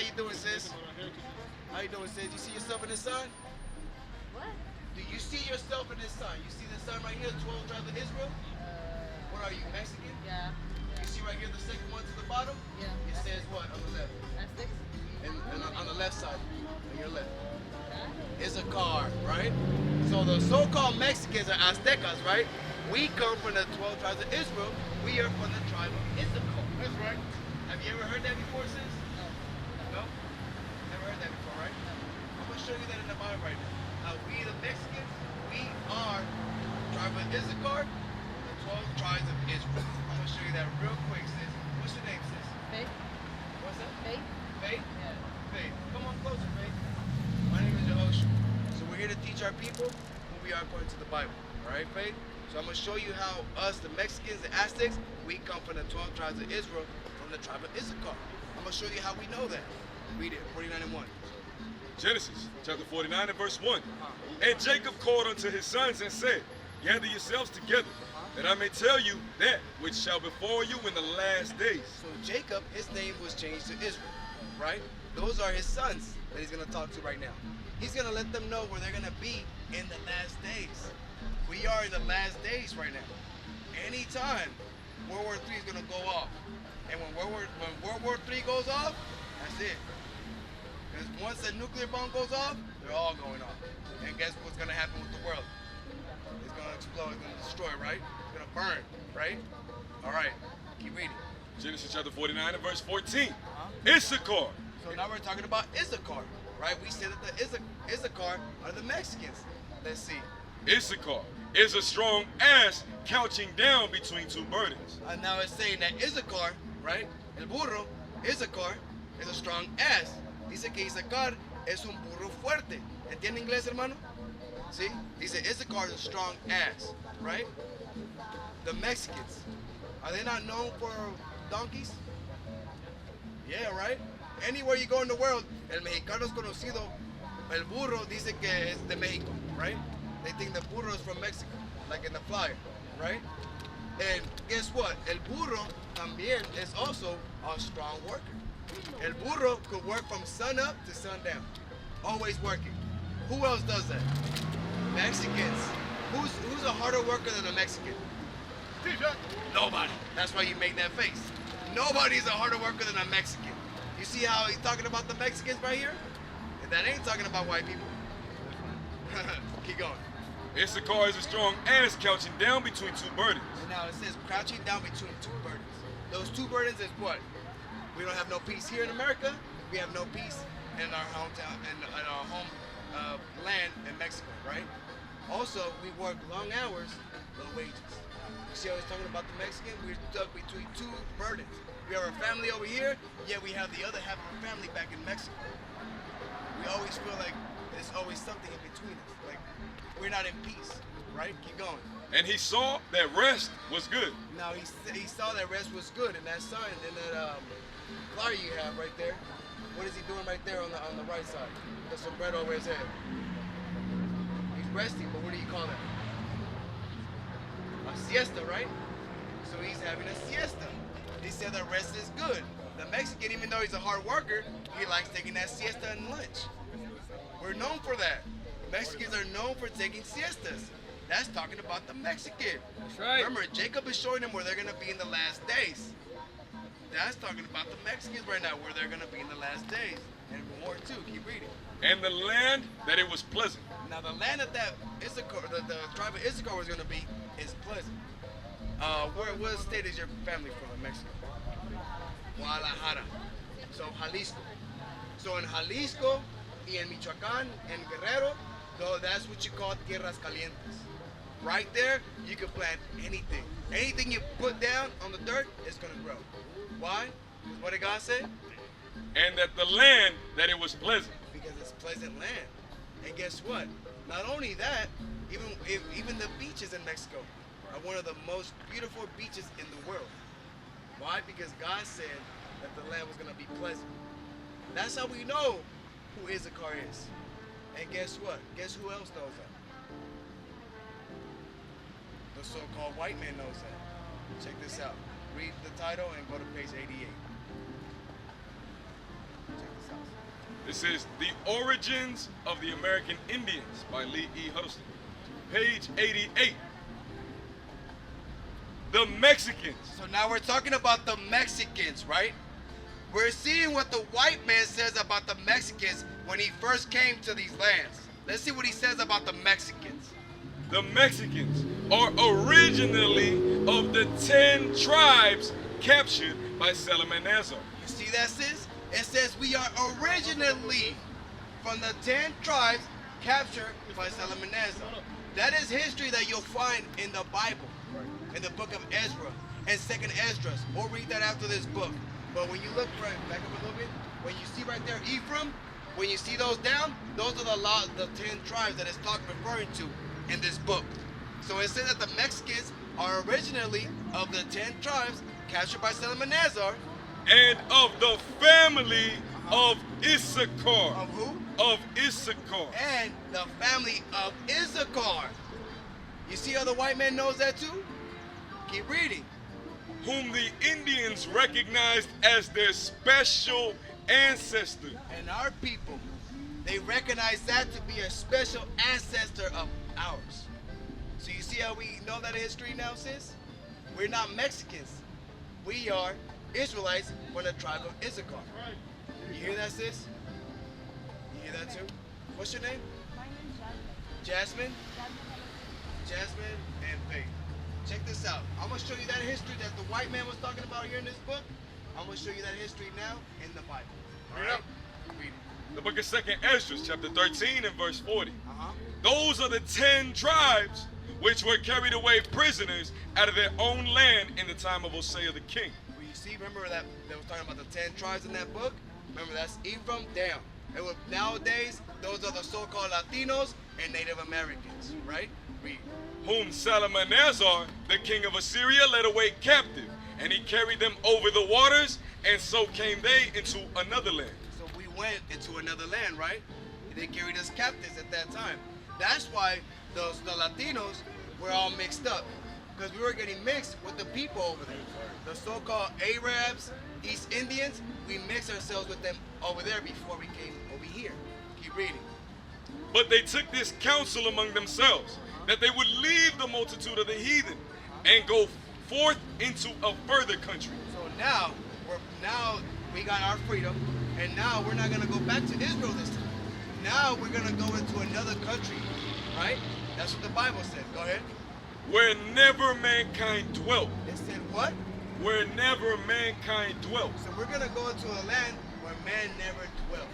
you doing, sis? How you doing, sis? You see yourself in this sign? What? Do you see yourself in this sign? You see this sign right here, 12 tribes of Israel? What are you, Mexican? Yeah. You see right here the second one to the bottom? Yeah. It says what on the left? Aztecs? And on the left side, on your left. It's a car, right? So the so-called Mexicans are Aztecas, right? We come from the 12 tribes of Israel. We are from the tribe of Issachar. That's right. Have you ever heard that before, sis? No? Never heard that before, right? I'm going to show you that in the Bible right now. We the Mexicans, we are tribe of Issachar, the 12 tribes of Israel. I'm going to show you that real quick, sis. What's your name, sis? Faith? What's that? Faith? Faith? Yeah. Faith. Come on closer, Faith. My name is Jehoshua. So we're here to teach our people who we are according to the Bible. All right, Faith? So I'm going to show you how us, the Mexicans, the Aztecs, we come from the 12 tribes of Israel, from the tribe of Issachar. I'm going to show you how we know that. Read it, 49 and 1. Genesis chapter 49 and verse 1. And Jacob called unto his sons and said, Gather yourselves together, that I may tell you that which shall befall you in the last days. So Jacob, his name was changed to Israel, right? Those are his sons that he's going to talk to right now. He's going to let them know where they're going to be in the last days. We are in the last days right now. Anytime World War III is going to go off. And when World War III goes off, that's it. Because once the nuclear bomb goes off, they're all going off. And guess what's going to happen with the world? It's going to explode, it's going to destroy, right? It's going to burn, right? All right, keep reading. Genesis chapter 49 and verse 14. Issachar. So now we're talking about Issachar, right? We said that the Issachar are the Mexicans. Let's see. Issachar is a strong ass couching down between two burdens. And now it's saying that Issachar, right? El burro, Issachar, is a strong ass. Dice que Issachar es un burro fuerte. ¿Entiende inglés, hermano? See? Dice Issachar is a strong ass, right? The Mexicans, are they not known for donkeys? Yeah, right? Anywhere you go in the world, el mexicano es conocido, el burro dice que es de Mexico, right? They think the burro is from Mexico, like in the flyer, right? And guess what? El burro también is also a strong worker. El burro could work from sun up to sundown, always working. Who else does that? Mexicans. Who's a harder worker than a Mexican? Nobody. That's why you make that face. Nobody's a harder worker than a Mexican. You see how he's talking about the Mexicans right here? And that ain't talking about white people. Keep going. Issachar is a strong ass couching down between two burdens. And now it says crouching down between two burdens. Those two burdens is what? We don't have no peace here in America. We have no peace in our hometown, in our home land in Mexico, right? Also, we work long hours, low wages. You see how he's talking about the Mexican? We're stuck between two burdens. We have our family over here, yet we have the other half of our family back in Mexico. We always feel like there's always something in between us. Like, we're not in peace, right? Keep going. And he saw that rest was good. Now, he saw that rest was good, and that sign, and that flyer you have right there, what is he doing right there on the right side? The sombrero over his head. He's resting, but what do you call that? A siesta, right? So he's having a siesta. He said that rest is good. The Mexican, even though he's a hard worker, he likes taking that siesta and lunch. We're known for that. Mexicans are known for taking siestas. That's talking about the Mexican. That's right. Remember, Jacob is showing them where they're going to be in the last days. That's talking about the Mexicans right now, where they're going to be in the last days. And more too. Keep reading. And the land that it was pleasant. Now the land that Issachar, the tribe of Issachar was going to be is pleasant. What state is your family from in Mexico? Guadalajara. So Jalisco. So in Jalisco y en Michoacán and Guerrero, though that's what you call tierras calientes. Right there, you can plant anything. Anything you put down on the dirt is going to grow. Why? Because what did God say? And that the land that it was pleasant. Because it's pleasant land. And guess what? Not only that, even the beaches in Mexico are one of the most beautiful beaches in the world. Why? Because God said that the land was going to be pleasant. That's how we know who Issachar is. And guess what? Guess who else knows that? The so-called white man knows that. Check this out. Read the title and go to page 88. Check this This is The Origins of the American Indians by Lee E. Huddleston. Page 88. The Mexicans. So now we're talking about the Mexicans, right? We're seeing what the white man says about the Mexicans when he first came to these lands. Let's see what he says about the Mexicans. The Mexicans are originally of the 10 tribes captured by Salmanazar. You see that, sis? It says we are originally from the 10 tribes captured by Salmanazar. That is history that you'll find in the Bible, in the book of Ezra and 2nd Esdras. We'll read that after this book. But when you look right, back up a little bit, when you see right there Ephraim, when you see those down, those are the 10 tribes that it's referring to in this book. So it says that the Mexicans are originally of the 10 tribes captured by Salmanazar. And of the family of Issachar. Of who? Of Issachar. And the family of Issachar. You see how the white man knows that too? Keep reading. Whom the Indians recognized as their special ancestor. And our people, they recognize that to be a special ancestor of ours. So you see how we know that history now, sis? We're not Mexicans. We are Israelites from the tribe of Issachar. You hear that, sis? You hear that too? What's your name? My name's Jasmine? Jasmine. Jasmine and Faith. Check this out. I'm going to show you that history that the white man was talking about here in this book. I'm going to show you that history now in the Bible. All right? Read it. The book of 2nd Esdras, chapter 13 and verse 40. Uh-huh. Those are the 10 tribes which were carried away prisoners out of their own land in the time of Hosea the king. Well, you see, remember that they was talking about the 10 tribes in that book? Remember, that's Ephraim down. And with nowadays, those are the so-called Latinos and Native Americans, right? Read. Whom Salmanazar, the king of Assyria, led away captive, and he carried them over the waters, and so came they into another land. So we went into another land, right? They carried us captives at that time. That's why the Latinos were all mixed up, because we were getting mixed with the people over there. The so-called Arabs, East Indians, we mixed ourselves with them over there before we came over here. Keep reading. But they took this counsel among themselves, that they would leave the multitude of the heathen and go forth into a further country. So now we got our freedom, and now we're not going to go back to Israel this time. Now we're going to go into another country, right? That's what the Bible said. Go ahead. Where never mankind dwelt. It said what? Where never mankind dwelt. So we're going to go into a land where man never dwelt.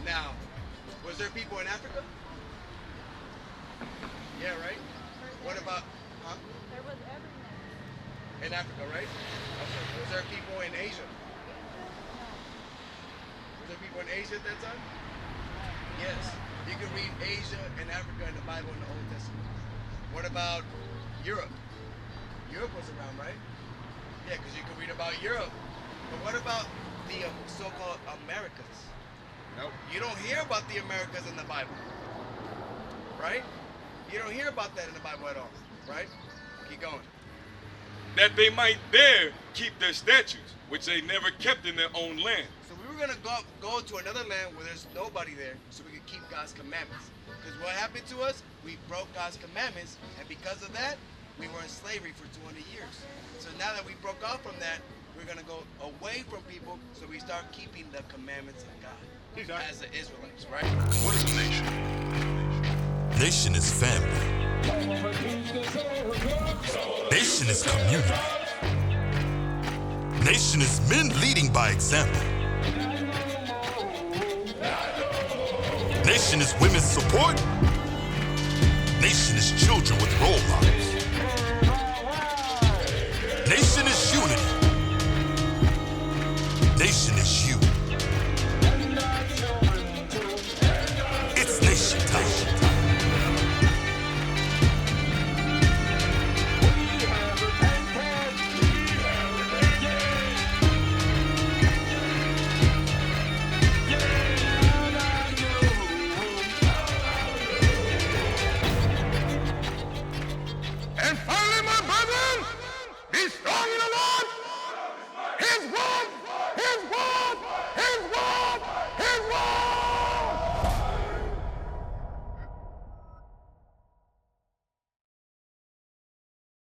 Now, was there people in Africa? Yeah, right? What about, huh? There was everything. In Africa, right? Okay. Was there people in Asia? Was there people in Asia at that time? Yes. You can read Asia and Africa in the Bible in the Old Testament. What about Europe? Europe was around, right? Yeah, because you can read about Europe. But what about the so-called Americas? Nope. You don't hear about the Americas in the Bible, right? You don't hear about that in the Bible at all, right? Keep going. That they might there keep their statutes, which they never kept in their own land. So we were going to go to another land where there's nobody there so we could keep God's commandments. Because what happened to us? We broke God's commandments, and because of that, we were in slavery for 200 years. So now that we broke off from that, we're going to go away from people so we start keeping the commandments of God as the Israelites, right? What is a nation? Nation is family. Nation is community. Nation is men leading by example. Nation is women's support. Nation is children with role models. Nation is unity. Nation is you. It's nation time. And finally, my brethren, be strong in the Lord. His word